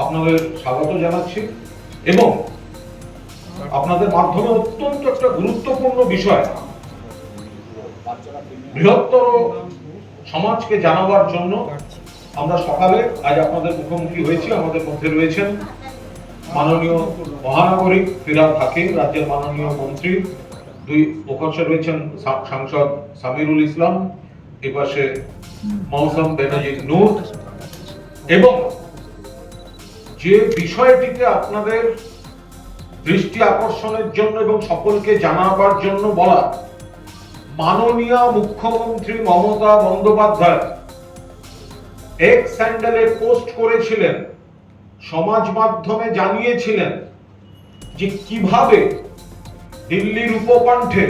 আপনাদের স্বাগত জানাচ্ছি এবং আপনাদের মাধ্যমে অত্যন্ত একটা গুরুত্বপূর্ণ বিষয় বৃহত্তর সমাজকে জানাবার জন্য আমরা সকালে আজ আপনাদের মুখোমুখি হয়েছি। আমাদের মধ্যে রয়েছেন মাননীয় মহানাগরিক ফিরহাদ হাকিম, রাজ্যের মাননীয় মন্ত্রী, দুই ওপাশে রয়েছেন সাংসদ সামিরুল ইসলাম, এপাশে মৌসম বেনাজির নূর, এবং যে বিষয়টিকে আপনাদের দৃষ্টি আকর্ষণের জন্য এবং সকলকে জানাবার জন্য বলা, মাননীয় মুখ্যমন্ত্রী মমতা বন্দ্যোপাধ্যায় এক্স হ্যান্ডেলে পোস্ট করেছিলেন, সমাজ মাধ্যমে জানিয়েছিলেন যে কিভাবে দিল্লির উপকণ্ঠে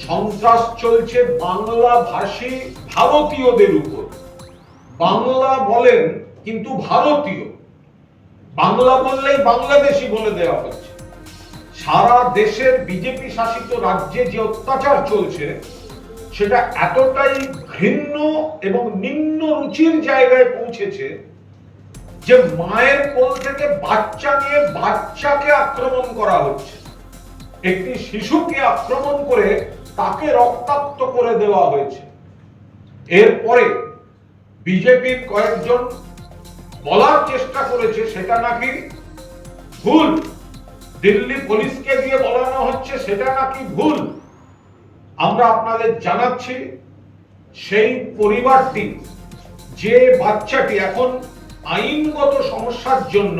সন্ত্রাস চলছে বাংলা ভাষী ভারতীয়দের উপর। বাংলা বলেন কিন্তু ভারতীয়, বাংলা বললেই বাংলাদেশি বলে দেওয়া হচ্ছে। সারা দেশের বিজেপি শাসিত রাজ্যে যে অত্যাচার চলছে সেটা এতটাই ঘৃণ্য এবং নিম্ন রুচির জায়গায় পৌঁছেছে যে মায়ের কোল থেকে বাচ্চা নিয়ে বাচ্চাকে আক্রমণ করা হচ্ছে, একটি শিশুকে আক্রমণ করে তাকে রক্তাক্ত করে দেওয়া হয়েছে। এরপরে বিজেপির কয়েকজন বলার চেষ্টা করেছে সেটা নাকি ভুল, দিল্লি পুলিশকে দিয়ে বলানো হচ্ছে সেটা নাকি ভুল। আমরা আপনাদের জানাচ্ছি সেই পরিবারটি, যে বাচ্চাটি এখন আইনগত সমস্যার জন্য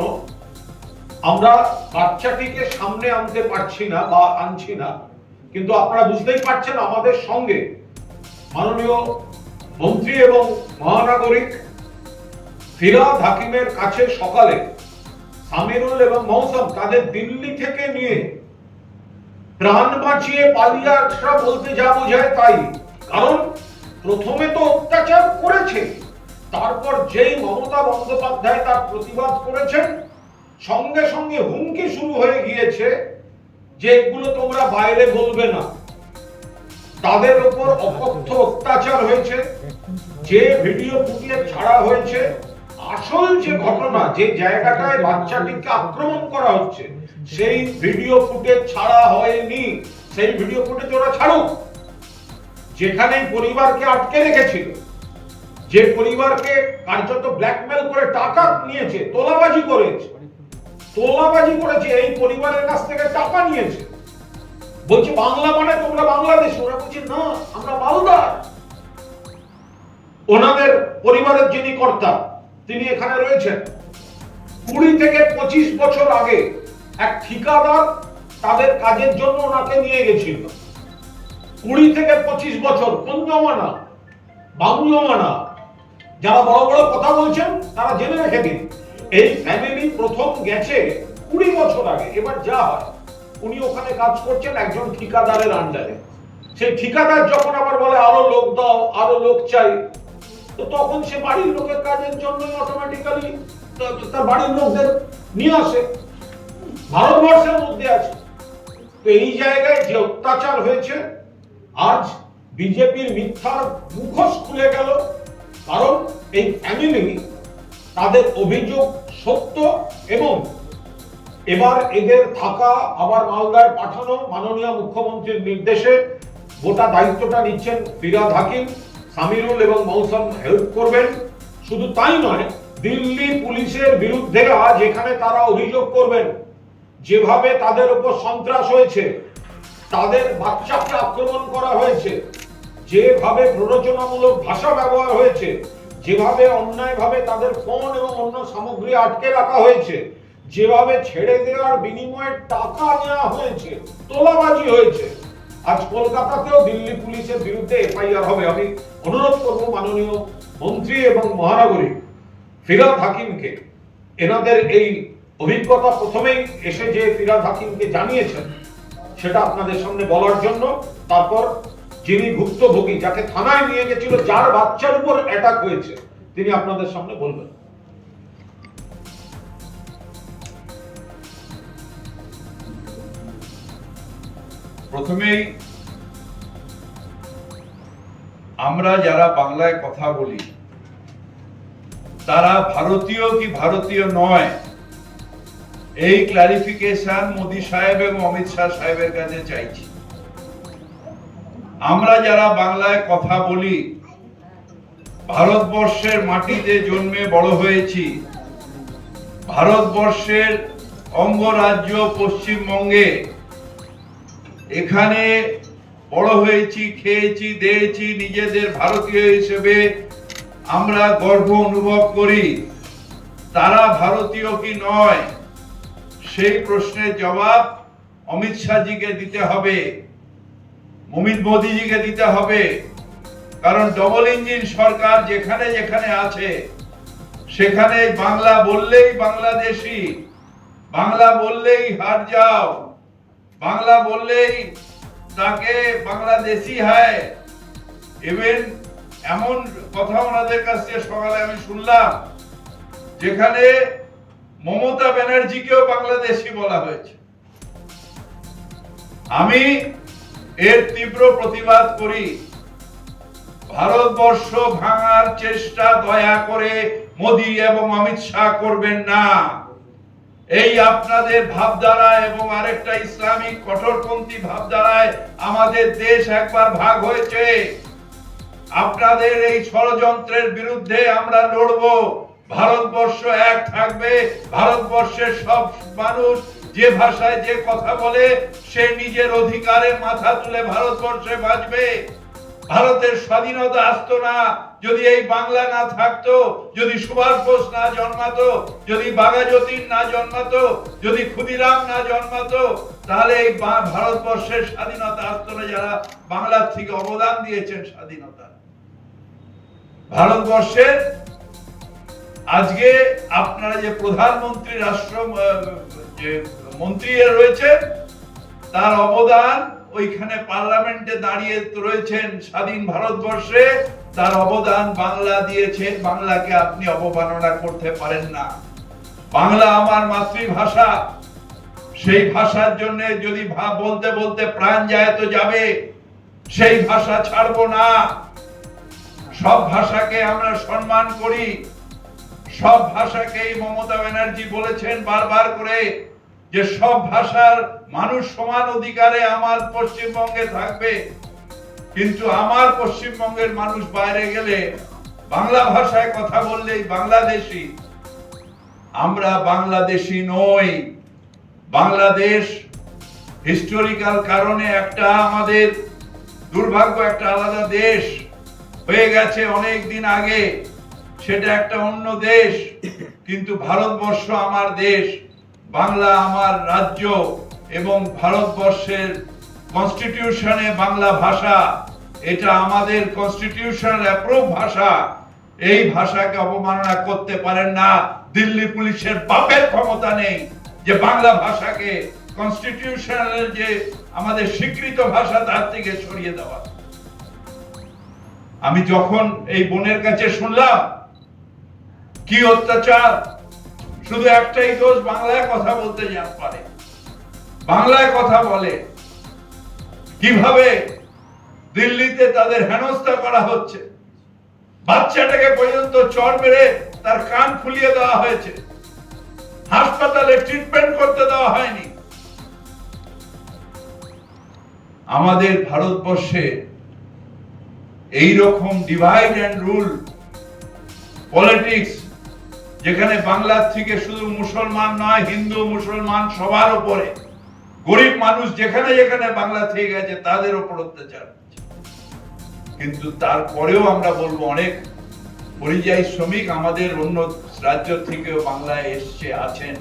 আমরা বাচ্চাটিকে সামনে আনতে পারছি না বা আনছি না, কিন্তু আপনারা বুঝতেই পারছেন আমাদের সঙ্গে মাননীয় মন্ত্রী এবং মহানাগরিক ফিরহাদ হাকিমের কাছে সকালে সামিরুল এবং মৌসম তাদের দিল্লি থেকে নিয়ে প্রাণ বাঁচিয়ে পালিয়ে আসা বলতে যা বোঝায় তাই। কারণ প্রথমে তো অত্যাচার করেছে, তারপর যেই মমতা বন্দ্যোপাধ্যায় তার প্রতিবাদ করেছেন, সঙ্গে সঙ্গে হুমকি শুরু হয়ে গিয়েছে যে এগুলো তোমরা বাইরে বলবে না। তাদের উপর অকথ্য অত্যাচার হয়েছে, যে ভিডিও ফুটিয়ে ছাড়া হয়েছে, আসল যে ঘটনা, যে জায়গাটায় বাচ্চাটিকে আক্রমণ করা হচ্ছে সেই ভিডিও ফুটেজ ছাড়া হয়নি। সেই ভিডিও ফুটেজ ওরা ছাড়ুক। যেখানে পরিবারকে আটকে রেখেছিল, যে পরিবারকে কার্যত ব্ল্যাকমেল করে টাকা নিয়েছে, তোলাবাজি করেছে, এই পরিবারের কাছ থেকে টাকা নিয়েছে, বলছে বাংলা মানে তোমরা বাংলাদেশ। ওরা বলছে না, আমরা মালদার। ওনাদের পরিবারের যিনি কর্তা তিনি এখানে রয়েছেন। 20 থেকে 25 বছর আগে এক ঠিকাদার তাদের কাজের জন্য ওনাকে নিয়ে গেছিল। 20 থেকে 25 বছর, কোন জমানা? বাম জমানা। যারা বড় বড় কথা বলছেন তারা জেনে রেখে দিন, এই ফ্যামিলি প্রথম গেছে 20 বছর আগে। এবার যা হয়, উনি ওখানে কাজ করছেন একজন ঠিকাদারের আন্ডারে। সেই ঠিকাদার যখন আবার বলে আরো লোক দাও, আরো লোক চাই, তো তখন সে বাড়ির লোকের কাজের জন্য অটোমেটিক্যালি তার বাড়ির লোকদের নিয়ে আসে। ভারতবর্ষের মধ্যে আছে। তো এই জায়গায় যে অত্যাচার হয়েছে, আজ বিজেপির মিথ্যার মুখোশ খুলে গেল। কারণ এই ফ্যামিলি, তাদের অভিযোগ সত্য এবং এবার এদের থাকা আবার মালদায় পাঠানো, মাননীয় মুখ্যমন্ত্রীর নির্দেশে গোটা দায়িত্বটা নিচ্ছেন ফিরহাদ হাকিম। সামিরুল এবং মৌসম হেল্প করবেন। শুধু তাই নয়, দিল্লি পুলিশের বিরুদ্ধে আজ এখানে তারা অভিযোগ করবেন যেভাবে তাদের উপর সন্ত্রাস হয়েছে, তাদের বাচ্চাকে আক্রমণ করা হয়েছে, যেভাবে প্ররোচনামূলক ভাষা ব্যবহার হয়েছে, যেভাবে অন্যায়ভাবে তাদের ফোন এবং অন্য সামগ্রী আটকে রাখা হয়েছে, যেভাবে ছেড়ে দেওয়ার বিনিময়ে টাকা নেওয়া হয়েছে, তোলাবাজি হয়েছে। আজ কলকাতাতেও দিল্লি পুলিশের বিরুদ্ধে এফআইআর হবে। আমি অনুরোধ করব মাননীয় মন্ত্রী এবং মহানগরী ফিরহাদ হাকিমকে, এনাদের এই অভিজ্ঞতা প্রথমেই এসে যে ফিরহাদ হাকিমকে জানিয়েছেন সেটা আপনাদের সামনে বলার জন্য। তারপর যিনি ভুক্তভোগী, যাকে থানায় নিয়ে গেছিল, যার বাচ্চার উপর অ্যাটাক হয়েছে, তিনি আপনাদের সামনে বলবেন। প্রথমেই আমরা যারা বাংলায় কথা বলি তারা ভারতীয় কি ভারতীয় নয়, এই ক্লারিফিকেশন মোদী সাহেব এবং অমিত শাহ সাহেবের কাছে চাইছি। আমরা যারা বাংলায় কথা বলি, ভারতবর্ষের মাটিতে জন্মে বড় হয়েছি, ভারতবর্ষের অঙ্গরাজ্য পশ্চিমবঙ্গে, এখানে বড় হয়েছি, খেয়েছি, দিয়েছি, নিজেদের ভারতীয় হিসেবে আমরা গর্ব অনুভব করি। তারা ভারতীয় কি নয়, সেই প্রশ্নের জবাব অমিত শাহজিকে দিতে হবে, মোদীজিকে দিতে হবে। কারণ ডবল ইঞ্জিন সরকার যেখানে যেখানে আছে, সেখানে বাংলা বললেই বাংলাদেশি, বাংলা বললেই হার যাও, বাংলা বললেই তাকে বাংলাদেশি হয়। ইভেন এমন কথা ওনাদের কাছ থেকে সকালে আমি শুনলাম, যেখানে মমতা ব্যানার্জিকেও বাংলাদেশি বলা হয়েছে। আমি এর তীব্র প্রতিবাদ করি। ভারতবর্ষ ভাঙার চেষ্টা দয়া করে মোদী এবং অমিত শাহ করবেন না। এই আপনাদের ভাবধারা এবং আরেকটা ইসলামিক কঠোরপন্থী ভাবধারায় আমাদের দেশ একবার ভাগ হয়েছে। আপনাদের এই ষড়যন্ত্রের বিরুদ্ধে আমরা লড়ব। ভারতবর্ষ এক থাকবে। ভারতবর্ষের সব মানুষ যে ভাষায় যে কথা বলে, সে নিজের অধিকারে মাথা তুলে ভারতবর্ষে বাঁচবে। ভারতের স্বাধীনতা আসতো না যদি এই বাংলা না থাকতো, যদি সুভাষ বোস না জন্মাতো, যদি বাঘাযতীন না জন্মাতো, যদি ক্ষুদিরাম না জন্মাতো, তাহলে এই ভারতবর্ষের স্বাধীনতা আসতো না। যারা বাংলার থেকে অবদান দিয়েছেন স্বাধীনতা, ভারতবর্ষের আজকে আপনারা যে প্রধানমন্ত্রী, রাষ্ট্র যে মন্ত্রী রয়েছে, তার অবদান ওইখানে পার্লামেন্টে দাঁড়িয়ে রয়েছেন স্বাধীন ভারতবর্ষে, তার অবদান বাংলা দিয়েছে। বাংলাকে আপনি অবমাননা করতে পারেন না। বাংলা আমার মাতৃভাষা, সেই ভাষার জন্য যদি বলতে বলতে প্রাণ যায় তো যাবে, সেই ভাষা ছাড়বো না। সব ভাষাকে আমরা সম্মান করি, সব ভাষাকেই মমতা ব্যানার্জি বলেছেন বারবার করে যে সব ভাষার মানুষ সমান অধিকারে আমার পশ্চিমবঙ্গে থাকবে। কিন্তু আমার পশ্চিমবঙ্গের মানুষ বাইরে গেলে বাংলা ভাষায় কথা বললেই বাংলাদেশি। আমরা বাংলাদেশি নই। বাংলাদেশ হিস্টোরিক্যাল কারণে একটা আমাদের দুর্ভাগ্য, একটা আলাদা দেশ হয়ে গেছে অনেক দিন আগে, সেটা একটা অন্য দেশ। কিন্তু ভারতবর্ষ আমার দেশ, বাংলা আমার রাজ্য, এবং ভারতবর্ষের কনস্টিটিউশনে বাংলা ভাষা, এটা আমাদের কনস্টিটিউশনাল অ্যাপ্রুভ ভাষা। এই ভাষাকে অবমাননা করতে পারেন না। দিল্লি পুলিশের বাপের ক্ষমতা নেই যে বাংলা ভাষাকে কনস্টিটিউশনাল যে আমাদের স্বীকৃত ভাষা তার থেকে সরিয়ে দেওয়া। আমি যখন এই বোনের কাছে শুনলাম কি অত্যাচার, শুধু একটাই দোষ, বাংলায় কথা বলতে পারে, বাংলায় কথা বলে। কিভাবে দিল্লিতে তাদের হেনস্থা করা হচ্ছে, বাচ্চাটাকে পর্যন্ত চড় মেরে তার কান ফুলিয়ে দেওয়া হয়েছে, হাসপাতালে ট্রিটমেন্ট করতে দেওয়া হয়নি। আমাদের ভারতবর্ষে এই রকম ডিভাইড এন্ড রুল পলিটিক্স, যেখানে বাংলার থেকে শুধু মুসলমান নয়, হিন্দু মুসলমান সবার উপরে, গরিব মানুষ যেখানে যেখানে বাংলা থেকে গেছে তাদের উপর অত্যাচার। কিন্তু তারপরেও আমরা বলবো অনেক পরিযায়ী শ্রমিক আমাদের অন্য রাজ্য থেকেও বাংলায় এসছে, আছেন,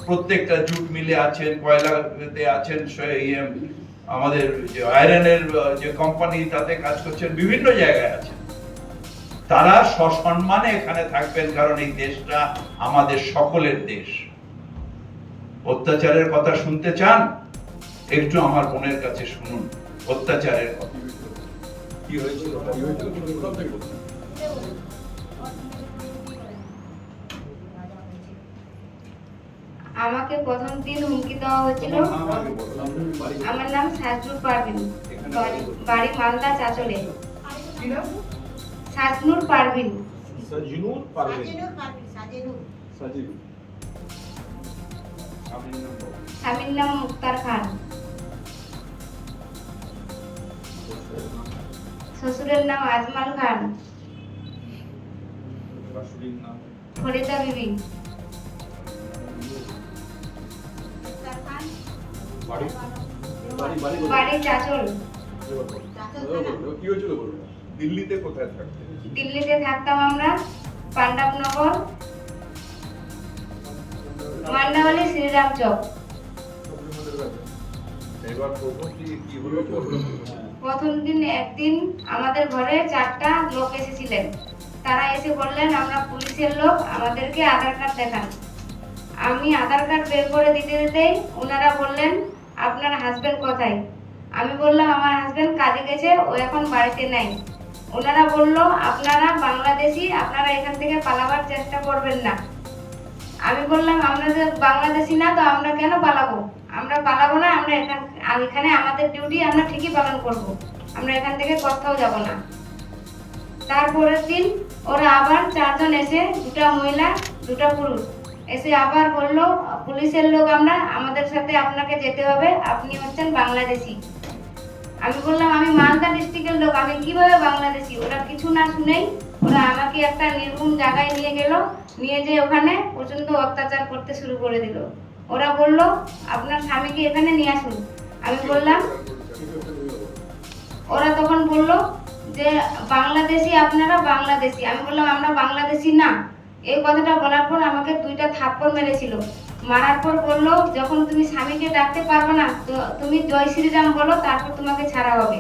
প্রত্যেকটা জুট মিলে আছেন, কয়লাতে আছেন, আমাদের যে আয়রনের যে কোম্পানি তাতে কাজ করছেন, বিভিন্ন জায়গায় আছেন। তারা সসম্মানে এখানে থাকবেন, কারণ এই দেশটা আমাদের সকলের দেশ। অত্যাচারের কথা শুনতে চান? একটু আমার বোনের কাছে শুনুন অত্যাচারের কথা। কি হয়েছিল? আমাকে প্রথম দিন হুমকি দেওয়া হয়েছিল। আমার নাম সাজনুর পারভিন, বাড়ি মালদা চাচলে। সাজনুর পারভিন। সাজনুর পারভীন। সাজিদুল। স্বামীর নাম বলো। স্বামীর নাম মুক্তার খান। শ্বশুরের নাম আজমাল খান। শাশুড়ির নাম ফরিদা বিবি। বাড়ি বাড়ি বাড়ি বাড়ি চাচল। কি হয়েছিল বলো? দিল্লিতে কোথায় থাকতে? দিল্লিতে থাকতাম আমরা, পাণ্ডবনগর, মান্ডাওয়ালি, শ্রীরাম চক। এবার প্রথম কি হলো বলো? প্রথম দিন একদিন আমাদের ঘরে 4টা লোক এসেছিলেন। তারা এসে বললেন আমরা পুলিশের লোক, আমাদেরকে আধার কার্ড দেখান। আমি আধার কার্ড বের করে দিতে দিতেই ওনারা বললেন আপনার হাজবেন্ড কোথায়? আমি বললাম আমার হাজবেন্ড কাজে গেছে, ও এখন বাড়িতে নাই। ওনারা বলল আপনারা বাংলাদেশি, আপনারা এখান থেকে পালাবার চেষ্টা করবেন না। আমি বললাম আমরা যে বাংলাদেশি না, তো আমরা কেন পালাবো? আমরা পালাবো না, আমরা এখানে আমাদের ডিউটি আমরা ঠিকই পালন করব। আমরা এখান থেকে কোথাও যাব না। তারপরের দিন ওরা আবার 4 জন এসে, 2টা মহিলা 2টা পুরুষ এসে আবার বললো পুলিশের লোক আমরা, আমাদের সাথে আপনাকে যেতে হবে, আপনি হচ্ছেন বাংলাদেশি। আমি বললাম আমি মালদা ডিস্ট্রিক্টের লোক, আমি কিভাবে বাংলাদেশি? ওরা কিছু না শুনেই ওরা আমাকে একটা নির্ভুম জায়গায় নিয়ে গেল, নিয়ে যেয়ে ওখানে প্রচন্ড অত্যাচার করতে শুরু করে দিল। ওরা বলল আপনার স্বামীকে এখানে নিয়ে আসুন। আমি বললাম, ওরা তখন বলল যে বাংলাদেশি, আপনারা বাংলাদেশি। আমি বললাম আমরা বাংলাদেশি না। এই কথাটা বলার পর আমাকে 2টা থাপ্পড় মেরেছিল। মারার পর বললো যখন তুমি স্বামীকে ডাকতে পারবে না, তো তুমি জয় শ্রীরাম বলো, তারপর তোমাকে ছাড়া হবে।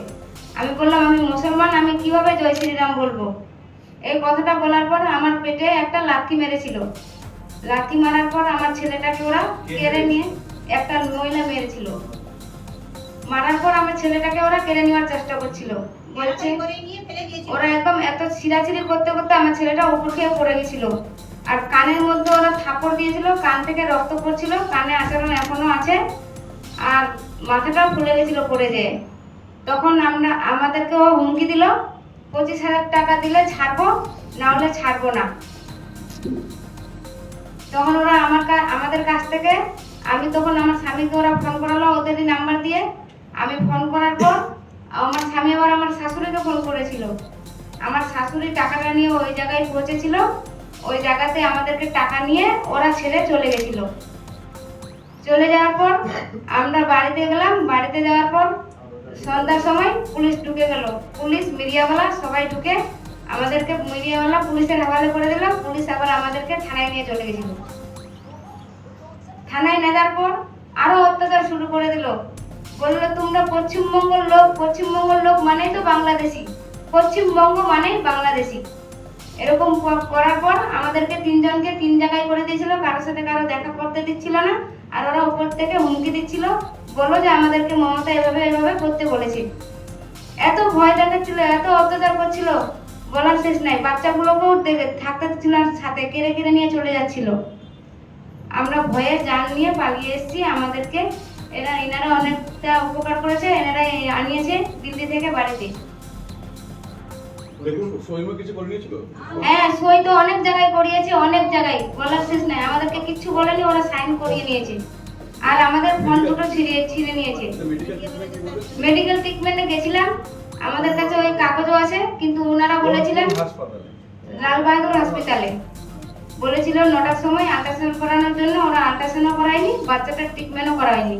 আমি বললাম আমি মুসলমান, আমি কিভাবে জয় শ্রীরাম বলবো? এই কথাটা বলার পর আমার পেটে একটা লাথি মেরেছিল। লাথি মারার পর আমার ছেলেটাকে ওরা কেড়ে নিয়ে, একটা মহিলা মেরেছিল। মারার পর আমার ছেলেটাকে ওরা কেড়ে নেওয়ার চেষ্টা করছিল। বলছে ওরা একদম এত ছিঁড়াছিঁড়ি করতে করতে আমার ছেলেটা উপর খেয়ে পড়ে গেছিল। আর কানের মধ্যে ওরা থাপ্পড় দিয়েছিল, কান থেকে রক্ত পড়ছিল, কানে আচরণ এখনো আছে, আর মাথাটাও ফুলে গেছিল পড়ে যেয়ে। তখন আমাদেরকে ও হুমকি দিল 25,000 টাকা দিলে ছাড়বো, না হলে ছাড়বো না। তখন ওরা আমাদের কাছ থেকে, আমি তখন আমার স্বামীকে ওরা ফোন করালো ওদেরই নাম্বার দিয়ে। আমি ফোন করার পর আমার স্বামী আবার আমার শাশুড়িকে ফোন করেছিল। আমার শাশুড়ি টাকাটা নিয়ে ওই জায়গায় পৌঁছেছিল। ওই জায়গাতে আমাদেরকে টাকা নিয়ে ওরা ছেড়ে চলে গেছিল। চলে যাওয়ার পর আমরা বাড়িতে গেলাম। বাড়িতে যাওয়ার পর সন্ধ্যার সময় পুলিশ ঢুকে গেল। পুলিশ, মিডিয়াওয়ালা সবাই ঢুকে আমাদেরকে, মিডিয়াওয়ালা পুলিশের হাওয়ালে করে দিল। পুলিশ আবার আমাদেরকে থানায় নিয়ে চলে গেছিল। থানায় নেওয়ার পর আরো অত্যাচার শুরু করে দিল। বললো তোমরা পশ্চিমবঙ্গের লোক মানেই তো বাংলাদেশি, পশ্চিমবঙ্গ মানেই বাংলাদেশি। এরকম করার পর আমাদেরকে 3 জনকে 3 জায়গায় করে দিয়েছিল, কারোর সাথে কারো দেখা করতে দিচ্ছিল না। আর ওরা উপর থেকে হুমকি দিচ্ছিল, বললো যে আমাদেরকে মমতা এভাবে এভাবে করতে বলেছে। এত ভয় দেখাচ্ছিল, এত অত্যাচার করছিল, বলার শেষ নাই। বাচ্চাগুলোকেও থাকতে দিচ্ছিল না, সাথে কেড়ে কেড়ে নিয়ে চলে যাচ্ছিল। আমরা ভয়ে জান নিয়ে পালিয়ে এসেছি। আমাদেরকে এনারা অনেকটা উপকার করেছে, এনারা আনিয়েছে দিল্লি থেকে বাড়িতে। হ্যাঁ, সই তো অনেক জায়গায় করিয়েছে, অনেক জায়গায়, বলার শেষ নাই। আমাদেরকে কিচ্ছু বলেনি, ওরা সাইন করিয়ে নিয়েছে। আর আমাদের ফোন দুটো ছিঁড়ে নিয়েছে। মেডিকেল ট্রিটমেন্টে গেছিলাম, আমাদের কাছে ওই কাগজও আছে, কিন্তু ওনারা বলেছিলেন লাল বাহাদুর হসপিটালে বলেছিল 9টার সময় আল্ট্রাসাউন্ড করানোর জন্য। ওরা আল্ট্রাসাউন্ডও করায়নি, বাচ্চাটার ট্রিটমেন্টও করায়নি।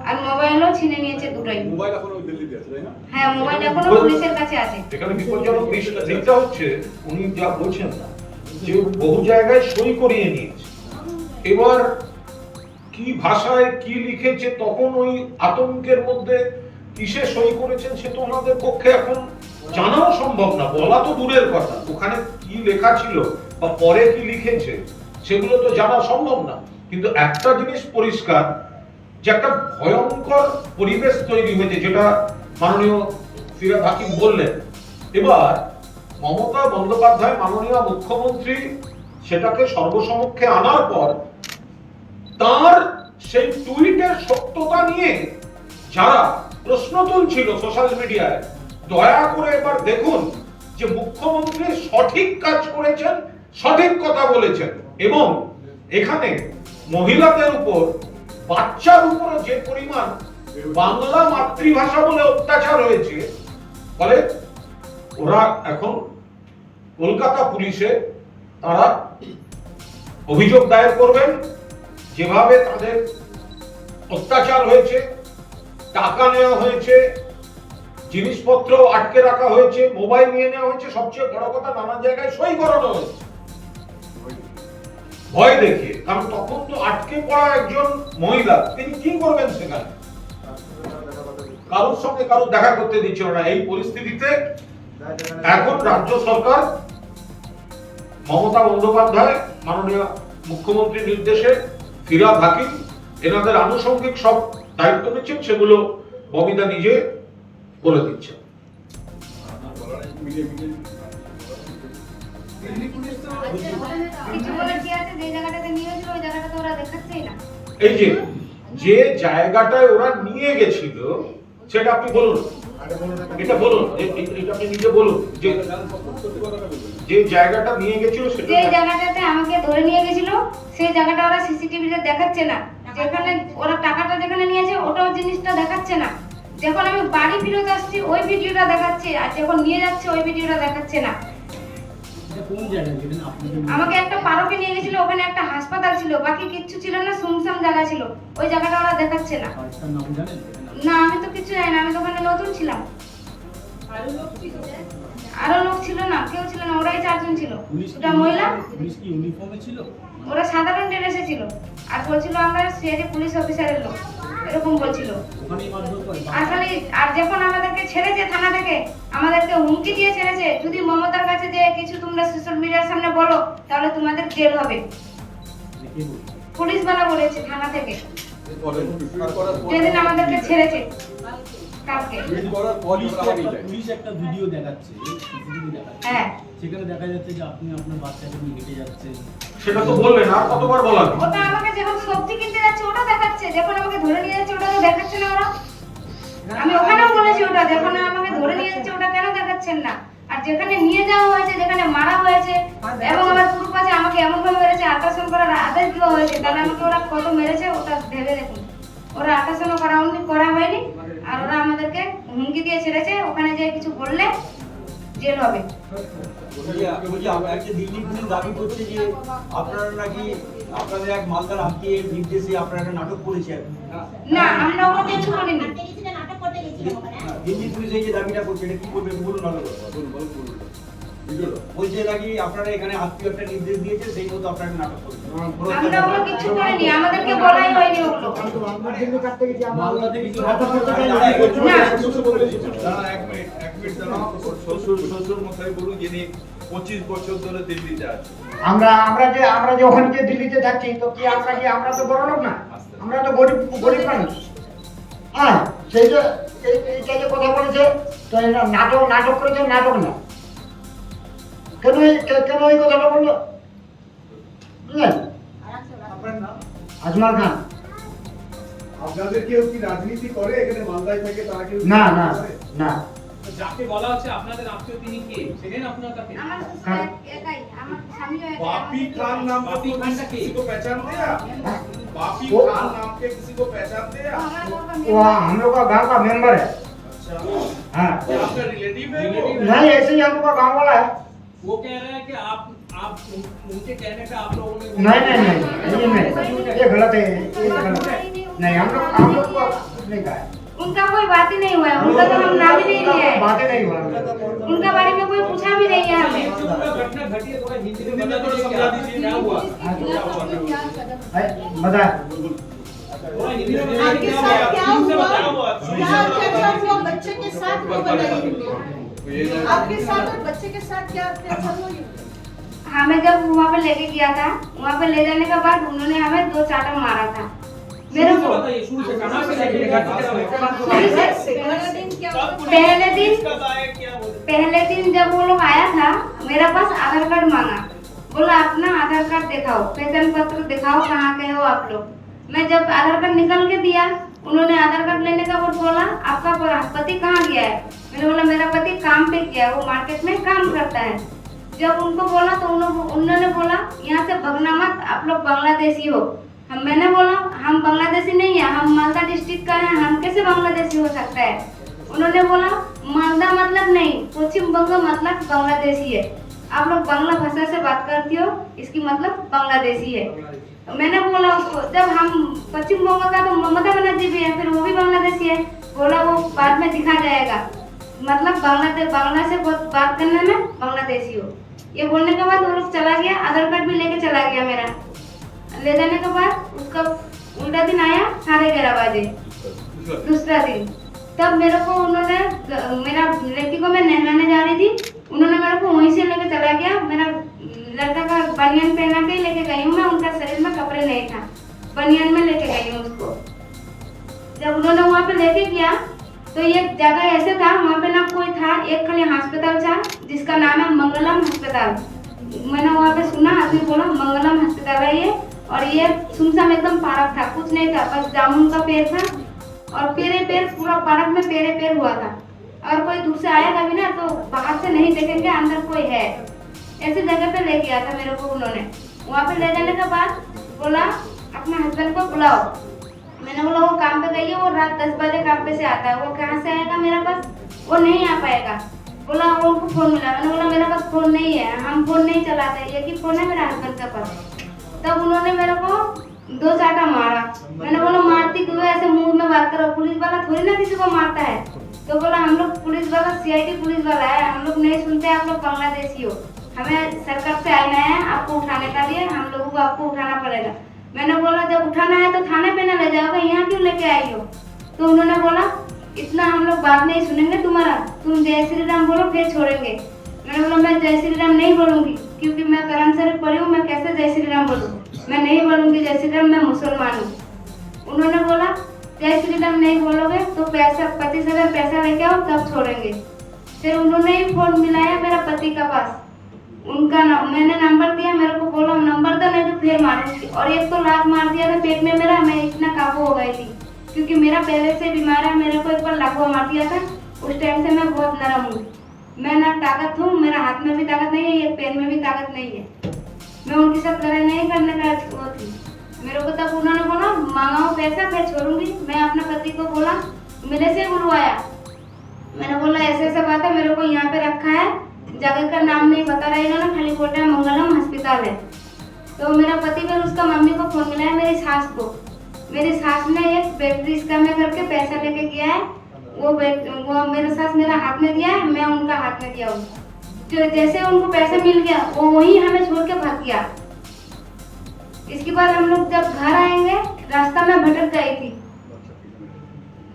আর মোবাইলও ছিনে নিয়েছে দুটোই। মোবাইল এখনো দিল্লিতে আছে, তাই না? হ্যাঁ, মোবাইল এখনো পুলিশের কাছে আছে। এখানে বিপজ্জনক দিকটা হচ্ছে উনি যা বলছেন না, যে বহু জায়গায় সই করিয়ে নিয়েছে। এবার কি ভাষায় কি লিখেছে, তখন ওই আতঙ্কের মধ্যে কিসে সই করেছেন সে তো ওনাদের পক্ষে এখন জানাও সম্ভব না, বলা তো দূরের কথা। ওখানে কি লেখা ছিল বা পরে কি লিখেছে সেগুলো তো জানা সম্ভব না। কিন্তু একটা জিনিস পরিষ্কার, যে একটা ভয়ঙ্কর পরিবেশ তৈরি হয়েছে, যেটা মাননীয় ফিরহাদ হাকিম বললেন। এবার মমতা বন্দ্যোপাধ্যায় মাননীয় মুখ্যমন্ত্রী সেটাকে সর্বসমক্ষে আনার পর তার সেই টুইটের সত্যতা নিয়ে যারা প্রশ্ন তুলছিল সোশ্যাল মিডিয়ায়, দয়া করে এবার দেখুন যে মুখ্যমন্ত্রী সঠিক কাজ করেছেন, সঠিক কথা বলেছেন, এবং এখানে মহিলাদের উপর, বাচ্চার উপর যে পরিমাণ বাংলা মাতৃভাষা বলে অত্যাচার হয়েছে, ফলে ওরা এখন কলকাতা পুলিশে তারা অভিযোগ দায়ের করবেন। যেভাবে তাদের অত্যাচার হয়েছে, টাকা নেওয়া হয়েছে, জিনিসপত্র আটকে রাখা হয়েছে, মোবাইল নিয়ে নেওয়া হয়েছে, সবচেয়ে বড় কথা নানা জায়গায় সই করানো হয়েছে ভয় দেখিয়ে। কারণ তখন তো আটকে পড়া একজন মহিলা, তিনি কি করবেন সেখানে? কারোর সঙ্গে কারো দেখা করতে দিচ্ছিল না। এই পরিস্থিতিতে এখন রাজ্য সরকার, মমতা বন্দ্যোপাধ্যায় মাননীয় মুখ্যমন্ত্রীর নির্দেশে ফিরহাদ হাকিম এনাদের আনুষঙ্গিক সব দায়িত্ব নিচ্ছেন, সেগুলো ববিতা নিজে বলে দিচ্ছেন। কিছু বলে কি আছে, যে জায়গাটাতে নিয়ে গেছিল ওই জায়গাটা তো ওরা দেখাচ্ছেই না। এই যে জায়গাটায় ওরা নিয়ে গেছিল সেটা আপনি বলুন, এটা বলুন, এটা আপনি নিজে বলুন যে জায়গাটা নিয়ে গেছিল সেটা। যে জায়গাটাতে আমাকে ধরে নিয়ে গেছিল সেই জায়গাটা ওরা সিসিটিভিতে দেখাচ্ছে না। যেখানে ওরা টাকাটা যেখানে নিয়েছে ওটাও জিনিসটা দেখাচ্ছে না। যখন আমি বাড়ি ফিরত আসছি ওই ভিডিওটা দেখাচ্ছে, আর যখন নিয়ে যাচ্ছে ওই ভিডিওটা দেখাচ্ছে না। আমাকে একটা পার্কে নিয়ে গেছিল, ওখানে একটা হাসপাতাল ছিল, বাকি কিচ্ছু ছিল না, শুনশান জায়গা ছিল। ওই জায়গাটা ওরা দেখাচ্ছে না। না, আমি তো কিছু জানি না, আমি তো ওখানে নতুন ছিলাম। আরো লোক ছিল না, কেউ ছিল না, ওরাই 4 জন ছিল। দুটা মহিলা, ওরা সাধারণ ড্রেসে ছিল, আর বলছিল আমরা সিআইডি পুলিশ অফিসারের লোক, এরকম বলছিল। আর যখন আমাদেরকে ছেড়েছে থানা থেকে, আমাদেরকে হুমকি দিয়ে ছেড়েছে, যদি মমতার কাছে যে কিছু তোমরা সোশ্যাল মিডিয়ার সামনে বলো তাহলে তোমাদের জেল হবে। পুলিশওয়ালা বলেছে থানা থেকে, যেদিন আমাদেরকে ছেড়েছে কালকে। পুলিশ একটা ভিডিও দেখাচ্ছে, হ্যাঁ, সেখানে দেখা যাচ্ছে যে আপনি আপনার বাচ্চাকে নিয়ে হেঁটে যাচ্ছেন। সেটা তো বললেন, আর কতবার বলা? ওটা আমাকে যখন সবজি কিনতে যাচ্ছে ওটা দেখাচ্ছে, যখন আমাকে ধরে নিয়ে যাচ্ছে ওটা তো দেখাচ্ছে না ওরা। আমি ওখানেও বলেছি ওটা, যখন আমাকে ধরে নিয়ে যাচ্ছে ওটা কেন দেখাচ্ছেন না? আর যেখানে নিয়ে যাওয়া হয়েছে, যেখানে মারা হয়েছে, এবং আমার পুরো পাশে আমাকে এমন ভাবে মেরেছে, আল্ট্রাসাউন্ড করার আদেশ দেওয়া হয়েছে, তাহলে আমাকে ওরা কত মেরেছে ওটা ভেবে দেখুন। ওরা আল্ট্রাসাউন্ড করা হয়নি, আর ওরা আমাদেরকে হুমকি দিয়ে ছেড়েছে, ওখানে যে কিছু বললে জেল হবে। দিল্লি পুলিশ দাবি করছে যে আপনারা নাকি আপনাদের এক মালদার আত্মীয়ের নির্দেশে আপনারা একটা নাটক করেছেন। না, আমরা ওটা কিছু করিনি। দিল্লি পুলিশ এই যে দাবিটা করছে, এটা কি করবে বলুন? ভালো বলছে নাকি আপনারা এখানে আত্মীয় একটা নির্দেশ দিয়েছে, সেই মতো আপনারা একটা নাটক করছেন। আমরা ওগুলো কিছু করিনি, আমাদেরকে বলাই হয়নি ওগুলো। মালদা থেকে কি শ্বশুর মশাই বলুন, যিনি 25 বছর ধরে দিল্লিতে আছে। আমরা যে ওখানে যে দিল্লিতে যাচ্ছি, তো কি আমরা তো বড় লোক না, আমরা তো গরিব মানুষ। হ্যাঁ, সেই যে এইটা যে কথা বলেছে, তো এটা নাটক করেছে, নাটক না। কেন এই কথাটা বললো বুঝলেন? আজমাল খান। আপনাদের কেউ কি রাজনীতি করে এখানে মালদায় থেকে? তারা কেউ না না না, যাকে বলা হচ্ছে আপনাদের আত্মীয়, তিনি কে? সেদিন আপনার কাছে আমার শ্বশুর একাই, আমার স্বামীও একাই। बापी खान नाम का बापी खान का किसी को पहचान दिया? बापी खान नाम के किसी को पहचान दिया? वो हम लोग का गांव का मेंबर है। अच्छा, हाँ, क्या आपका रिलेटिव है वो? नहीं ऐसे ही हम लोग का गांव वाला है। वो कह रहे हैं कि आप उनके कहने पे आप लोगों ने नहीं, ये गलत है, ये गलत है। नहीं, हम लोग को नहीं कहा है। उनका कोई बात ही नहीं हुआ है, उनका तो हम नाम ही नहीं लिया है, बातें नहीं हुआ। उनका बारे में कोई पूछा भी नहीं है हमें। घटना घटी है, थोड़ा हिंदी में बता दीजिए, क्या क्या हुआ? बता थोड़ा हिंदी में आपके क्या साथ हुआ? क्या ठीक से हुआ? बताओ। क्या हुआ बच्चे के साथ, वो बताइए। आपके साथ और बच्चे के साथ क्या अत्याचार हुई? हमें जब वहाँ पे लेके गया था, वहाँ पे ले जाने के बाद उन्होंने हमें 2 चाटा मारा था मेरे को। बताइए शुरू से, कहाँ से लेके गए? पहले दिन जब वो लोग आया था, मेरे पास आधार कार्ड मांगा, बोला अपना आधार कार्ड दिखाओ, पहचान पत्र दिखाओ, कहाँ के हो आप लोग। मैं जब आधार कार्ड निकल के दिया उन्होंने आधार कार्ड लेने का वक्त बोला आपका पति कहाँ गया है। मैंने बोला मेरा पति काम पे गया है, वो मार्केट में काम करता है। जब उनको बोला तो उन्होंने बोला यहाँ से भगना मत, आप लोग बांग्लादेशी हो। मैंने बोला हम बांग्लादेशी नहीं है, हम मालदा डिस्ट्रिक्ट का है, हम कैसे बांग्लादेशी हो सकता है। उन्होंने बोला मालदा मतलब नहीं, पश्चिम बंग मतलब बांग्लादेशी है। आप लोग बांग्ला भाषा से बात करती हो, इसकी मतलब बांग्लादेशी है। तो मैंने बोला उसको जब हम पश्चिम बंगाल का तो ममता बनर्जी भी है, फिर वो भी बांग्लादेशी है। बोला वो बाद में दिखा जाएगा, मतलब बांग्ला से बात करने में बांग्लादेशी हो। ये बोलने के बाद वो लोग चला गया, आधार कार्ड भी लेके चला गया मेरा। ले जाने के बाद उसका उल्टा दिन आया 11:30 बजे, दूसरा दिन। तब मेरे को उन्होंने, मेरा लड़की को मैं नहलाने जा रही थी, उन्होंने मेरे को वहीं से लेके चला गया। मेरा लड़का का बनियान पहना के लेके गई हूँ मैं, उनका शरीर में कपड़े नहीं था, बनियान में लेके गई हूँ उसको। जब उन्होंने वहाँ पे लेके गया तो ये जगह ऐसे था, वहाँ पे ना कोई था, एक खाली अस्पताल था जिसका नाम है मंगलम अस्पताल। मैंने वहाँ पे सुना, आदमी बोला मंगलम अस्पताल है ये, और ये सुनसान एकदम पार्क था, कुछ नहीं था, बस जामुन का पेड़ था और पेड़ पूरा पार्क में पेड़ हुआ था। और कोई दूर से आएगा भी ना तो बाहर से नहीं देखेंगे अंदर कोई है। ऐसी जगह पे ले गया था मेरे को उन्होंने। वहाँ पे ले जाने के बाद बोला अपने हस्बैंड को बुलाओ। मैंने बोला वो काम पे गई है, वो रात 10 बजे काम पे से आता है, वो कहाँ से आएगा मेरे पास, वो नहीं आ पाएगा। बोला वो उनको फोन मिला। मैंने बोला मेरे पास फोन नहीं है, हम फोन नहीं चलाते, एक ही फोन है मेरा हस्बैंड के पास। तब उन्होंने मेरे को 2 चाटा मारा। मैंने बोला मारती क्यों, ऐसे मुंह में बात करो, पुलिस वाला थोड़ी ना किसी को मारता है। तो बोला हम लोग पुलिस वाला CID पुलिस वाला है, हम लोग नहीं सुनते, आप लोग बांग्लादेशी हो, हमें सरकार से आना है आपको उठाने का लिए, हम लोगों को आपको उठाना पड़ेगा। मैंने बोला जब उठाना है तो थाने पे ना ले जाओगे, यहाँ क्यों लेके आई हो। तो उन्होंने बोला इतना हम लोग बात नहीं सुनेंगे तुम्हारा, तुम जय श्री राम बोलो फिर छोड़ेंगे। मैंने बोला मैं जय श्री राम नहीं बोलूंगी, क्योंकि मैं कुरान शरीफ पढ़ी हूँ, मैं कैसे जय श्री राम बोलूँ, मैं नहीं बोलूंगी जय श्री राम, मैं मुसलमान हूँ। उन्होंने बोला जय श्री राम नहीं बोलोगे तो पैसा 25,000 पैसा लेके आओ तब छोड़ेंगे। फिर उन्होंने ही फोन मिलाया मेरा पति का पास, उनका मैंने नंबर दिया, मेरे को बोला नंबर दो नहीं तो फिर मारूंगी। और एक तो लात मार दिया था पेट में मेरा, मैं इतना काबू हो गई थी क्योंकि मेरा पहले से बीमार है। मेरे को एक बार लाखों मार दिया था, उस टाइम से मैं बहुत नरम हूँ, मैं ना ताकत हूँ, मेरा हाथ में भी ताकत नहीं है, ये पैर में भी ताकत नहीं है। मैं उनके साथ लड़ाई नहीं करने का वो थी। मेरे को तब उन्होंने बोला मांगाओ पैसा फिर छोड़ूंगी। मैं अपने पति को बोला, मेरे से बुलवाया, मैंने बोला ऐसे ऐसे बात है, मेरे को यहाँ पे रखा है, जगह का नाम नहीं बता रहा इन्होंने, खाली बोल रहा है मंगलम अस्पताल है। तो मेरा पति फिर उसका मम्मी को फोन मिलाया, मेरी सास को। मेरी सास ने एक बैटरी स्कैम में करके पैसा लेके गया है, वो मेरे सास मेरा हाथ में दिया है, मैं उनका हाथ में दिया हूँ। जो जैसे उनको पैसा मिल गया वो वहीं हमें छोड़ के भाग गया। इसके बाद हम लोग जब घर आएंगे रास्ता में भटक गई थी।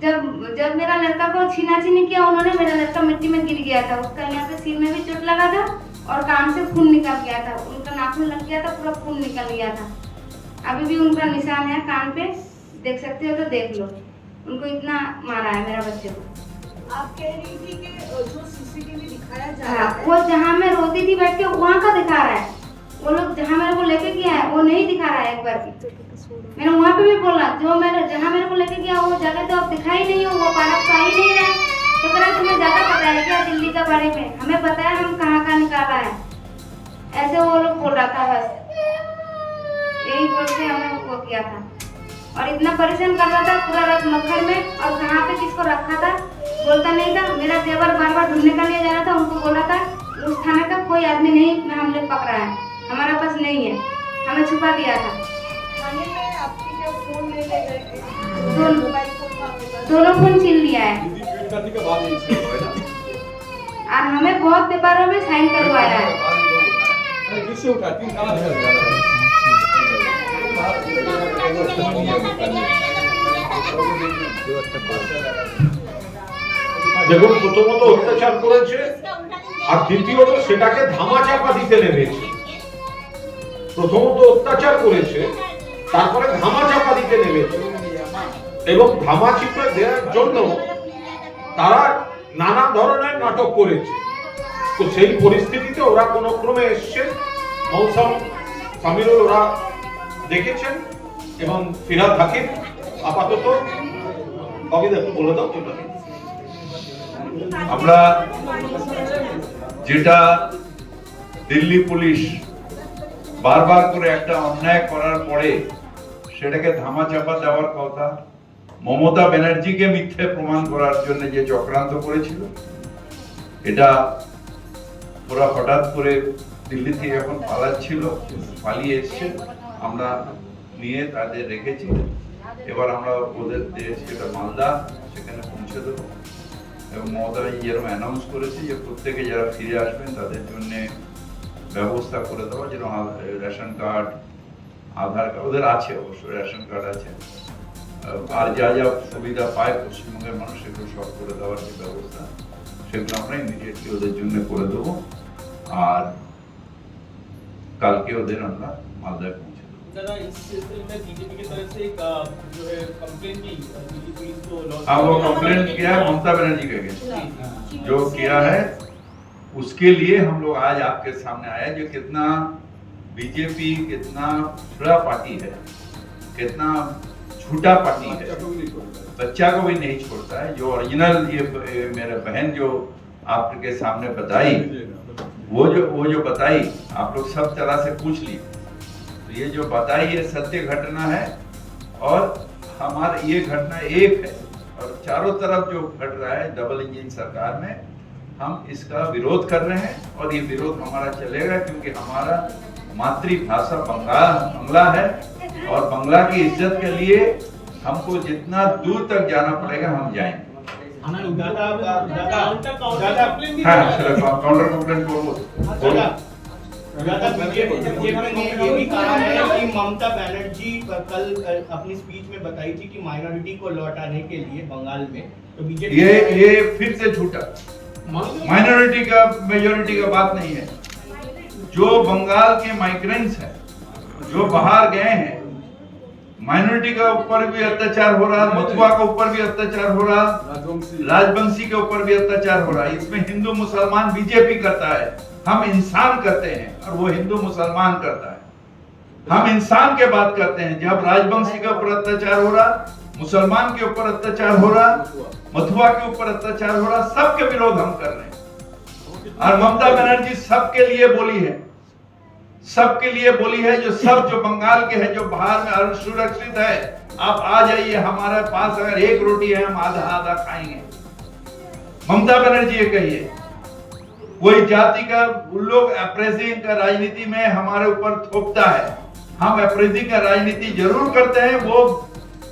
जब मेरा लड़का को छीना-छीनी किया उन्होंने, मेरा लड़का मिट्टी में गिर गया था, उसका यहाँ पे सिर में भी चोट लगा था और कान से खून निकल गया था, उनका नाखून लग गया था, पूरा खून निकल गया था। अभी भी उनका निशान है कान पे, देख सकते हो तो देख लो, उनको इतना मारा है मेरा बच्चे को। आप कह रही थी कि जो CCTV दिखाया जा रहा हाँ, है, वो जहाँ मैं रोती थी बैठ के वहाँ का दिखा रहा है, वो लोग जहाँ मेरे को लेके गया है वो नहीं दिखा रहा है। एक बार भी मैंने वहाँ पे भी बोला, जो मेरे जहाँ मेरे को लेके गया वो जगह तो आप दिखाई नहीं हो, वो पार्क तो आ ही नहीं रहा है। तो कह रहा तुम्हें ज्यादा पता है क्या दिल्ली के बारे में, हमें पता है हम कहाँ कहाँ निकाला है, ऐसे वो लोग बोल रहा था। बस यही बोल के हमें वो किया था और इतना परेशान कर रहा था पूरा रात मक्खर में, और कहाँ पे किसको रखा था बोलता नहीं था। मेरा देवर बार बार ढूंढने का लिए जा रहा था, उनको बोला था उस थाने का कोई आदमी नहीं हम लोग पकड़ा है, हमारा पास नहीं है, हमें छुपा दिया था। थाने में आपके क्या फोन ले गए थे? दोनों मोबाइल फोन आपके पास? दोनों फोन छीन लिया है दीदी पेट काटने के बाद ये है ना, और हमें बहुत पेपरों में साइन करवाया है। अरे किससे उठा तीन कहाँ है দেখুন প্রথমত অত্যাচার করেছে আর দ্বিতীয়ত সেটাকে ধামাচাপা দিতে নেমেছে। প্রথমত অত্যাচার করেছে, তারপরে ধামাচাপা দিতে নেমেছে এবং ধামাচাপা দেওয়ার জন্য তারা নানা ধরনের নাটক করেছে। তো সেই পরিস্থিতিতে ওরা কোনো ক্রমে এসছে, মৌসুম সামিরুল ওরা দেখেছেন এবং ফিরহাদ হাকিম আপাতত আমরা যেটা দিল্লি পুলিশ বারবার করে একটা অন্যায় করার পরে সেটাকে ধামাচাপা দেওয়ার কথা, মমতা ব্যানার্জিকে মিথ্যে প্রমাণ করার জন্য যে চক্রান্ত করেছিল, এটা ওরা হঠাৎ করে দিল্লি থেকে এখন পালাচ্ছিল, পালিয়ে এসছে, আমরা নিয়ে তাদের রেখেছি। এবার আমরা ওদের দেশ যেটা মালদা সেখানে পৌঁছে দেবো এবং মমতা যেরকম অ্যানাউন্স করেছে যে প্রত্যেকে যারা ফিরে আসবেন তাদের জন্য ব্যবস্থা করে দেওয়া, যেন রেশন কার্ড, আধার কার্ড ওদের আছে, অবশ্যই রেশন কার্ড আছে, আর যা যা সুবিধা পায় পশ্চিমবঙ্গের মানুষ সেগুলো সব করে দেওয়ার যে ব্যবস্থা সেগুলো আমরা ইমিডিয়েটলি ওদের জন্য করে দেবো। আর কালকে ওদের আমরা মালদায় পৌঁছে দেবো। दादा इस सिलसिले में बीजेपी की तरफ से एक जो है कंप्लेंट की दिल्ली पुलिस को हाँ, वो कंप्लेंट किया है ममता बनर्जी के अगेंस्ट, जो किया है उसके लिए हम लोग आज आपके सामने आए, जो कितना बीजेपी कितना बुरा पार्टी है, कितना झूठा पार्टी है, बच्चा को भी नहीं छोड़ता है। जो ओरिजिनल ये मेरे बहन जो आपके सामने बताई, वो जो बताई आप लोग सब तरह से पूछ लिए, तो ये जो बताई ये सत्य घटना है और हमारा ये घटना एक है और चारों तरफ जो घट रहा है डबल इंजन सरकार में, हम इसका विरोध कर रहे हैं और ये विरोध हमारा चलेगा क्योंकि हमारा मातृभाषा बांग्ला है और बांग्ला की इज्जत के लिए हमको जितना दूर तक जाना पड़ेगा हम जाएंगे। हाँ, काउंटर कंप्लेंट बीजेपी ने ये भी कहा है कि ममता बनर्जी कल अपनी स्पीच में बताई थी कि माइनॉरिटी को लौटाने के लिए बंगाल में, तो बीजेपी ये फिर से झूठा, माइनॉरिटी का मेजॉरिटी का बात नहीं है। जो बंगाल के माइग्रेंट्स हैं, जो बाहर गए हैं, माइनॉरिटी के ऊपर भी अत्याचार हो रहा, मथुआ के ऊपर भी अत्याचार हो रहा, राजवंशी के ऊपर भी अत्याचार हो रहा है। इसमें हिंदू मुसलमान बीजेपी करता है, हम इंसान करते हैं और वो हिंदू मुसलमान करता है। हम इंसान के बात करते हैं। जब राजवंशी के ऊपर अत्याचार हो रहा, मुसलमान के ऊपर अत्याचार हो रहा, मथुआ के ऊपर अत्याचार हो रहा, सबके विरोध हम कर रहे हैं। और ममता बनर्जी सबके लिए बोली है, सबके लिए बोली है, जो सब जो बंगाल के हैं, जो बाहर में सुरक्षित है, आप आ जाइए हमारे पास, अगर एक रोटी है हम आधा आधा खाएंगे। ममता बनर्जी ये कही है। कोई जाति का उन लोग अप्रेजिंग का राजनीति में हमारे ऊपर थोपता है, हम अप्रेजिंग का राजनीति जरूर करते हैं, वो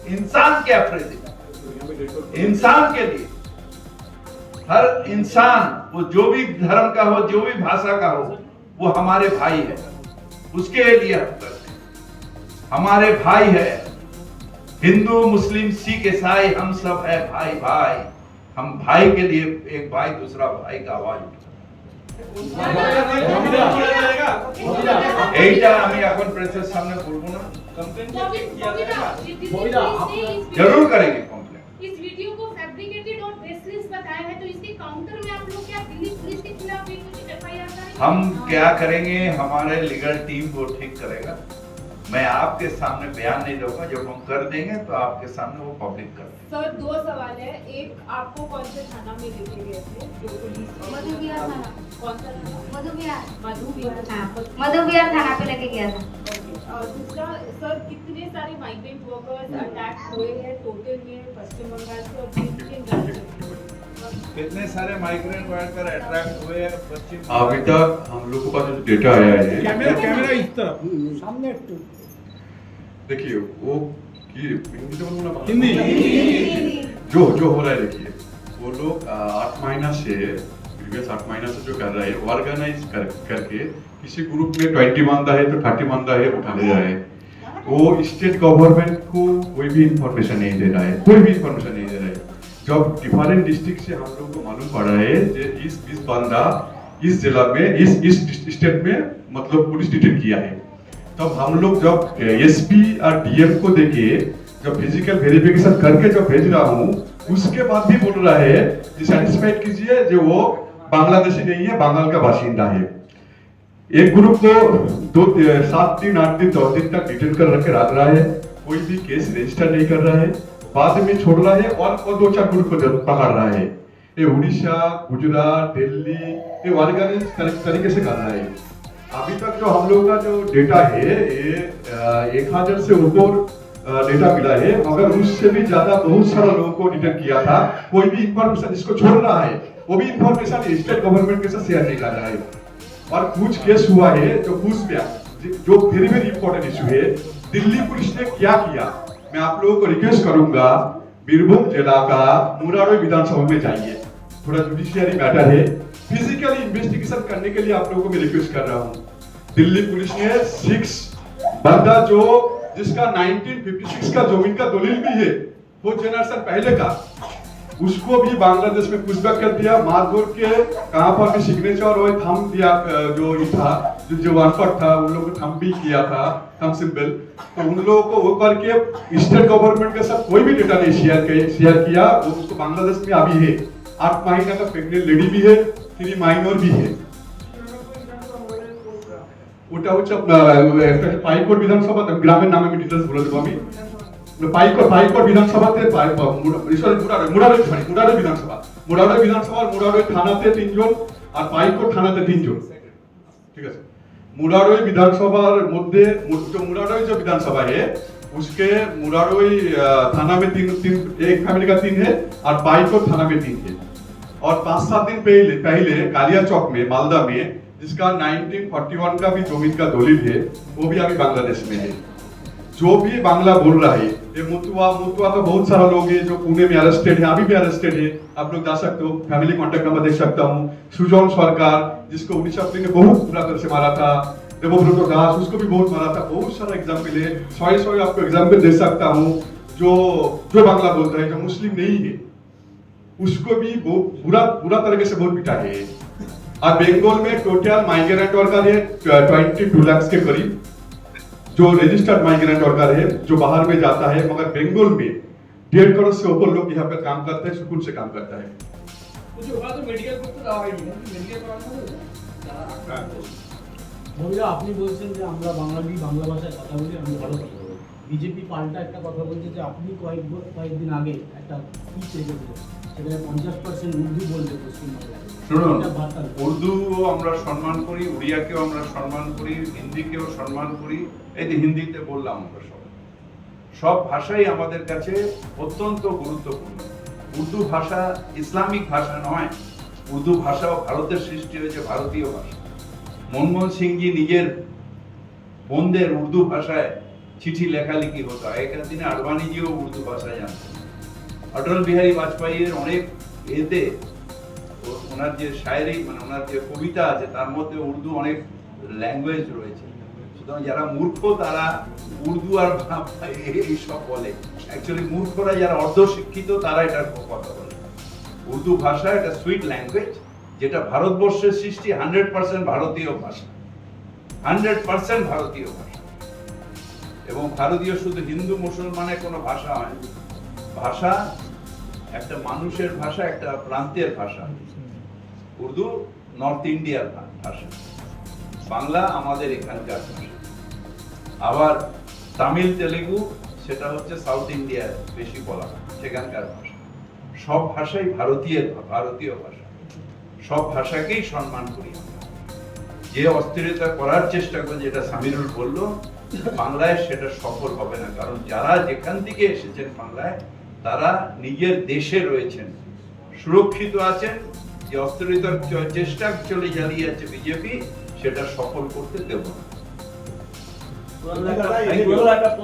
इंसान के अप्रेजिंग, इंसान के लिए। हर इंसान, वो जो भी धर्म का हो, जो भी भाषा का हो, वो हमारे भाई है, उसके लिए हम करते हैं। हमारे भाई है, हिंदू मुस्लिम सिख ईसाई हम सब है भाई भाई। हम भाई के लिए एक भाई दूसरा भाई का आवाज এইটা আমি এখন প্রেসের সামনে বলবো না, जरूर करेंगे कंप्लेंट। इस वीडियो को फैब्रिकेटेड और बेसलेस बताया है, तो इसके काउंटर में आप लोग क्या दिल्ली पुलिस के खिलाफ भी कुछ एफआईआर करेंगे? हम क्या करेंगे, हमारे लीगल टीम वो ठीक करेगा। मैं आपके सामने बयान नहीं दूंगा, जब हम कर देंगे तो आपके सामने वो पब्लिक कर देंगे। सर दो सवाल है, एक आपको कौन से थाना में लेके गए थे जो पुलिस मधुबिहार थाना। कौन सा थाना? मधुबिहार मधुबिहार। हाँ, मधुबिहार थाना पे लेके गया था। और दूसरा सर, कितने सारे माइग्रेंट वर्कर्स अटैक हुए हैं टोटल में पश्चिम बंगाल से और किन राज्यों में? कितने सारे माइग्रेंट वर्कर अट्रैक्ट हुए हैं पश्चिम? अभी तक हम लोग के पास जो डेटा आया है, कैमरा इस तरफ सामने देखिए वो कि हिंदी से बोलूं ना हिंदी जो हो रहा है, देखिए वो लोग 8 महीना से प्रीवियस 8 महीना से जो कर रहा है, ऑर्गेनाइज करके किसी ग्रुप में 20 बंदा है तो 30 बंदा है उठा ले रहा है। वो स्टेट गवर्नमेंट को कोई भी इंफॉर्मेशन नहीं दे रहा है, कोई भी इंफॉर्मेशन नहीं दे रहा है। जब डिफरेंट डिस्ट्रिक्ट से हम लोग को मालूम पड़ा है कि इस बंदा इस जिला में इस स्टेट में मतलब पुलिस डिटेन किया है, तब हम लोग जब एसपी और डीएम को देके जब फिजिकल वेरिफिकेशन करके जब भेज रहा हूँ, उसके बाद भी बोल रहा है कि सेटिस्फाइड कीजिए जो वो बांग्लादेशी नहीं है, बंगाल का बाशिंदा है। एक ग्रुप को 7 दिन 8 दिन 10 दिन तक डिटेन कर रख के रख रहा है, कोई भी केस रजिस्टर नहीं कर रहा है, बाद में छोड़ रहा है और 2-4 ग्रुप को पकड़ रहा है। ये उड़ीसा, गुजरात, दिल्ली ये ऑर्गेनाइज तरीके से कर रहा है। अभी तक जो हम लोग का जो डेटा है ये 1000 से ऊपर डेटा मिला है, मगर उससे भी ज्यादा बहुत सारा लोगों को डिटेक्ट किया था। कोई भी इंफॉर्मेशन इसको छोड़ रहा है वो भी इंफॉर्मेशन स्टेट गवर्नमेंट के साथ शेयर नहीं कर रहा है। और कुछ केस हुआ है जो घूसपैठ जो वेरी वेरी इंपॉर्टेंट इशू है। दिल्ली पुलिस ने क्या किया, मैं आप लोगों को रिक्वेस्ट करूंगा बीरभूम जिला का मुरारई विधानसभा में जाइए, थोड़ा जुडिशियरी मैटर है, फिजिकली इन्वेस्टिगेशन करने के लिए आप लोगों को मैं रिक्वेस्ट कर रहा हूँ। दिल्ली पुलिस ने 6 बंदा जो जिसका 1956 का जमीन का दलील भी है, 4 जनरेशन पहले का, उसको भी बांग्लादेश में पुशबैक कर दिया, मारधोर के कहां पर भी सिग्नेचर और थंब दिया, जो ये था जो वनफट था उन लोगों को थंब भी किया था, थंब सिंबल। तो उन लोगों को वो करके स्टेट गवर्नमेंट के साथ कोई भी डेटा नहीं शेयर किया। वो उसको बांग्लादेश में अभी है, 8 महीना का प्रेग्नेंट लेडी भी है, 3 माइनर भी है। ওটা হচ্ছে পাইকোট বিধানসভা, গ্রামের নামে আমি ডিটেইলস বলে দেবো। আমি পাইকোট বিধানসভাতে মুরারই বিধানসভা থানাতে 3 জন আর পাইকোট থানাতে 3 জন, ঠিক আছে। मुरारई विधानसभा मध्य मुरारई जो विधानसभा है उसके मुरारई थाना में 3 एक फैमिली का 3 है और पाइकोट थाना में 3 है। और 5-7 दिन पहले कालिया चौक में मालदा में जिसका 1941 का भी जमीन का दलील है वो भी अभी बांग्लादेश में है। जो भी बांग्ला बोल रहा है, ये मुतुआ का बहुत सारा लोग है जो पुणे में अरेस्टेड है, अभी भी अरेस्टेड है, आप लोग जा सकते हो, फैमिली कॉन्टेक्ट नंबर देख सकता हूँ। सुजन सरकार जिसको उड़ीसा पुलिस ने बहुत बुरा तरह से मारा था, देवव्रत दास उसको भी बहुत मारा था, बहुत सारा एग्जाम्पल है, 100 आपको एग्जाम्पल दे सकता हूँ। जो बांग्ला बोलता है, जो मुस्लिम नहीं है, उसको भी बुरा तरीके से बहुत पिटा है। और बंगाल में टोटल माइग्रेंट वर्कर है 22 लाख के करीब, जो रजिस्टर्ड माइग्रेंट वर्कर है जो बाहर में जाता है, मगर बंगाल में 1.5 करोड़ से ऊपर लोग यहाँ पे काम करते हैं, सुकून से काम करता है। कुछ होगा तो मेडिकल করতে দেওয়া হয়নি, মেডিকেল করানো হবে। বন্ধুরা আপনি বলছেন যে আমরা বাঙালি বাংলা ভাষায় কথা বলি, আমরা ভালো কথা বলি। বিজেপি পাল্টা একটা কথা বলছে যে আপনি কয়েকদিন আগে একটা স্পিচ রেখেছিলেন, সেখানে 50% উর্দু বলতে পশ্চিমবাংলায়। শুনুন, উর্দুও আমরা সম্মান করি, উড়িয়াকেও আমরা সম্মান করি, হিন্দিকেও সম্মান করি। এই যে হিন্দিতে বললাম, আমরা সব ভাষাই আমাদের কাছে অত্যন্ত গুরুত্বপূর্ণ। উর্দু ভাষা ইসলামিক ভাষা নয়, উর্দু ভাষাও ভারতের সৃষ্টি হয়েছে, ভারতীয় ভাষা। মনমোহন সিংজি নিজের বোনদের উর্দু ভাষায় চিঠি লেখালেখি হতো, আগেকার দিনে আডবাণীজিও উর্দু ভাষায় জানতেন। অটল বিহারী বাজপেয়ীর অনেক এতে ওনার যে শায়রি মানে ওনার যে কবিতা আছে তার মধ্যে উর্দু অনেক ল্যাঙ্গুয়েজ রয়েছে। সুতরাং যারা মূর্খ তারা উর্দু আর এইসব বলে, অ্যাকচুয়ালি মূর্খরা যারা অর্ধশিক্ষিত তারা এটার কথা বলে। উর্দু ভাষা একটা সুইট ল্যাঙ্গুয়েজ, যেটা ভারতবর্ষের সৃষ্টি, 100% ভারতীয় ভাষা, 100% ভারতীয় ভাষা। এবং ভারতীয় শুধু হিন্দু মুসলমানের কোনো ভাষা হয় না, ভাষা একটা মানুষের ভাষা, একটা প্রান্তের ভাষা। উর্দু নর্থ ইন্ডিয়ার ভাষা, বাংলা আমাদের এখানকার ভাষা। আবার তামিল তেলেগু সেটা হচ্ছে সাউথ ইন্ডিয়ার বেশি বলা হয়, সেখানকার ভাষা। সব ভাষাই ভারতীয় ভাষা, সব ভাষাকেই সম্মান করি। যে অস্থিরতা করার চেষ্টা করে, যেটা সামিরুল বলল, বাংলায় সেটা সফল হবে না। কারণ যারা যেখান থেকে এসেছেন বাংলায়, তারা নিজের দেশে রয়েছেন, সুরক্ষিত আছেন। যে অস্থিরতার চেষ্টা চলে চালিয়ে যাচ্ছে বিজেপি, সেটা সফল করতে দেব না।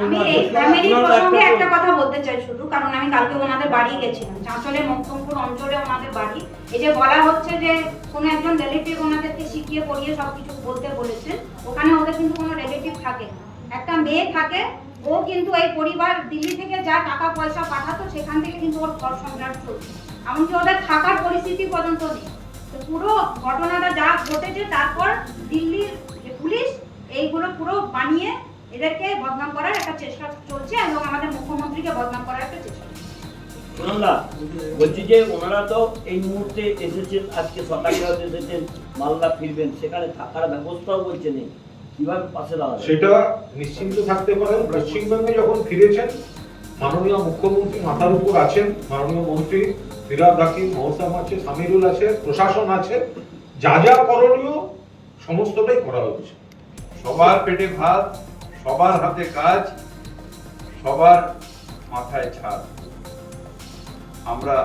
আমি এই ফ্যামিলির প্রসঙ্গে একটা কথা বলতে চাই শুধু, কারণ আমি কালকে ওনাদের বাড়ি গেছিলাম, চাঁচলের মক্তমপুর অঞ্চলে ওনাদের বাড়ি। এই যে বলা হচ্ছে যে কোনো একজন রিলেটিভ ওনাদেরকে শিখিয়ে পড়িয়ে সবকিছু বলতে বলেছেন, ওখানে ওদের কিন্তু কোনো রিলেটিভ থাকে না, একটা মেয়ে থাকে। ও কিন্তু এই পরিবার দিল্লি থেকে যা টাকা পয়সা পাঠাতো সেখান থেকে কিন্তু ওর ঘর সংসার চলছে, এমনকি ওদের থাকার পরিস্থিতি পর্যন্ত নেই। তো পুরো ঘটনাটা যা ঘটেছে, তারপর দিল্লির যে পুলিশ এইগুলো পুরো বানিয়ে এদেরকে বদনাম করার একটা চেষ্টা চলছে এবং আমাদের মুখ্যমন্ত্রীকে বদনাম করার একটা চেষ্টা। বলছি যে ওনারা তো এই মুহূর্তে এসেছেন, আজকে সকালে এসেছেন, মালদা ফিরবেন, সেখানে থাকার ব্যবস্থাও বলছে নেই, কিভাবে পাশে দাঁড়াবে? সেটা নিশ্চিন্ত থাকতে পারেন। পশ্চিমবঙ্গে যখন ফিরেছেন, মাননীয় মুখ্যমন্ত্রী মাথার উপর আছেন, মাননীয় মন্ত্রী ফিরহাদ হাকিম, মহসাম আছে, সামিরুল আছে, প্রশাসন আছে, যা যা করণীয় সমস্তটাই করা হচ্ছে। সবার পেটে ভাত, সবার হাতে কাজ, সবার মাথায় ছাদ। আমরা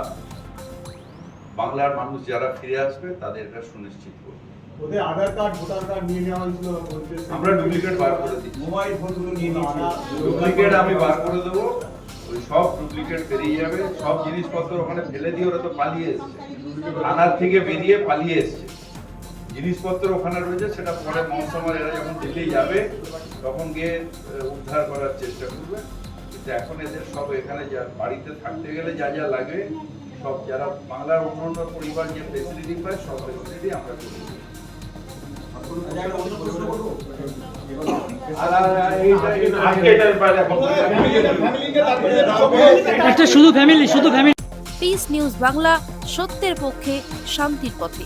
বাংলার মানুষ যারা ফিরে আসবে তাদের এটা সুনিশ্চিত করব। ওদের আধার কার্ড ভোটার কার্ড নিয়ে নেওয়া হয়েছিল বলতে আমরা ডুপ্লিকেট বার করে দিচ্ছি। মোবাইল ফোনগুলো নিয়ে নিয়েছিল। ডুপ্লিকেট আমি বার করে দেবো, ওই সব ডুপ্লিকেট বেরিয়ে যাবে। সব জিনিসপত্র ওখানে ফেলে দিয়ে ওরা তো পালিয়ে এসছে, থানার থেকে বেরিয়ে পালিয়ে এসছে। জিনিসপত্র ওখানে রয়েছে, সেটা পরে মহকুমার এরা যখন দিল্লি যাবে তখন গিয়ে উদ্ধার করার চেষ্টা করবে। কিন্তু এখন এদের সব এখানে যা বাড়িতে থাকতে গেলে যা যা লাগে, সব যারা বাংলার অন্যান্য পরিবার যে ফেসিলিটি পায় সব ফেসিলিটি আমরা করি। পিস নিউজ বাংলা, সত্যের পক্ষে, শান্তির পথে।